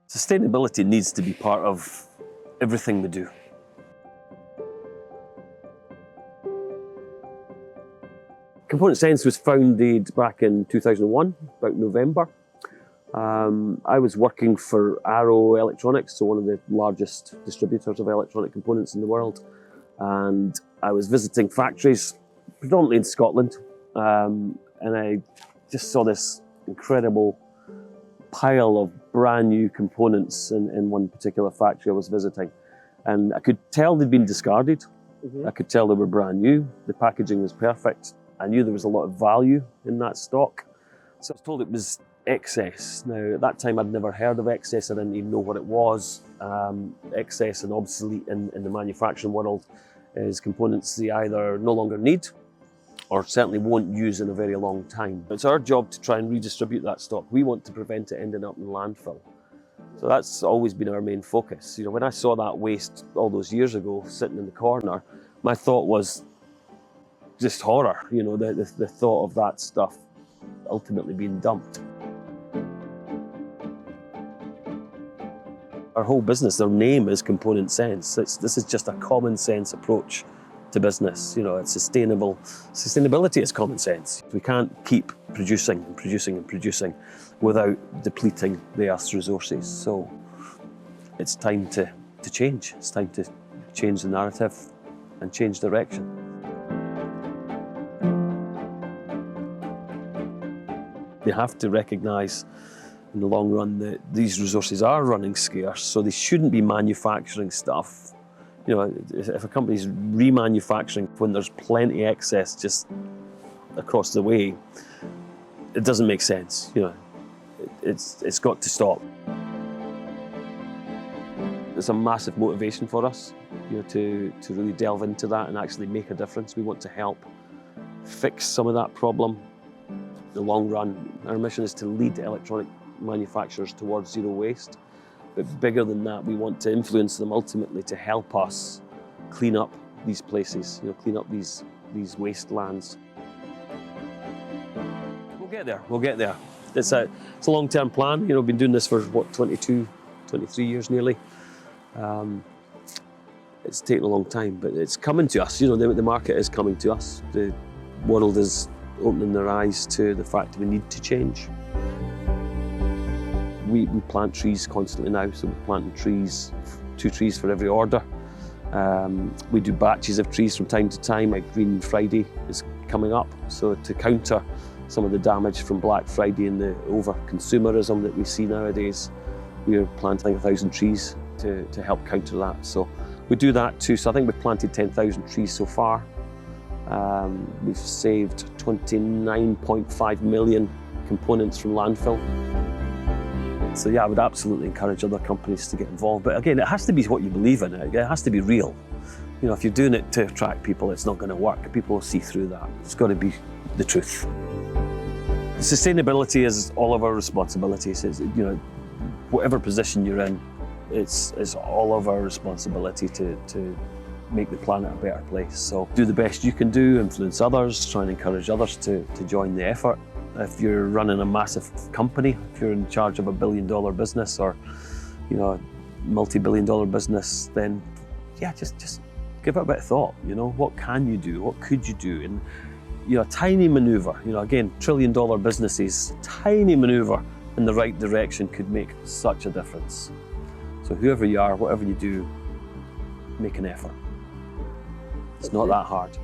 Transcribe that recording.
Sustainability needs to be part of everything we do. Component Sense was founded back in 2001, about November. I was working for Arrow Electronics, so one of the largest distributors of electronic components in the world. And I was visiting factories, predominantly in Scotland, and I just saw this incredible pile of brand new components in one particular factory I was visiting. And I could tell they'd been discarded. I could tell they were brand new. The packaging was perfect. I knew there was a lot of value in that stock. So I was told it was excess. Now, at that time, I'd never heard of excess. I didn't even know what it was. Excess and obsolete in the manufacturing world is components they either no longer need or certainly won't use in a very long time. It's our job to try and redistribute that stock. We want to prevent it ending up in landfill. So that's always been our main focus. You know, when I saw that waste all those years ago sitting in the corner, my thought was just horror, you know, the thought of that stuff ultimately being dumped. Our whole business, our name is Component Sense. This is just a common sense approach to business. You know, it's sustainable. Sustainability is common sense. We can't keep producing and producing and producing without depleting the Earth's resources. So it's time to change. It's time to change the narrative and change direction. They have to recognise in the long run that these resources are running scarce, so they shouldn't be manufacturing stuff. You know, if a company's remanufacturing when there's plenty excess just across the way, it doesn't make sense. You know, it's got to stop. It's a massive motivation for us, you know, to really delve into that and actually make a difference. We want to help fix some of that problem. In the long run, our mission is to lead electronic manufacturers towards zero waste. But bigger than that, we want to influence them ultimately to help us clean up these places, you know, clean up these wastelands. We'll get there, we'll get there. It's a long-term plan. You know, we've been doing this for, what, 22, 23 years nearly. It's taken a long time, but it's coming to us. You know, the market is coming to us. The world is opening their eyes to the fact that we need to change. We plant trees constantly now, so we're planting trees, 2 trees for every order. We do batches of trees from time to time, like Green Friday is coming up. So to counter some of the damage from Black Friday and the over-consumerism that we see nowadays, we are planting 1,000 trees to help counter that. So we do that too. So I think we've planted 10,000 trees so far. We've saved 29.5 million components from landfill. So yeah, I would absolutely encourage other companies to get involved. But again, it has to be what you believe in. It has to be real. You know, if you're doing it to attract people, it's not going to work. People will see through that. It's got to be the truth. Sustainability is all of our responsibilities. It's, you know, whatever position you're in, it's all of our responsibility to make the planet a better place. So do the best you can do, influence others, try and encourage others to join the effort. If you're running a massive company, if you're in charge of $1 billion business or, you know, a multi-billion-dollar business, then yeah, just give it a bit of thought. You know, what can you do? What could you do? And, you know, a tiny maneuver, you know, again, trillion-dollar businesses, tiny maneuver in the right direction could make such a difference. So whoever you are, whatever you do, make an effort. It's not that hard.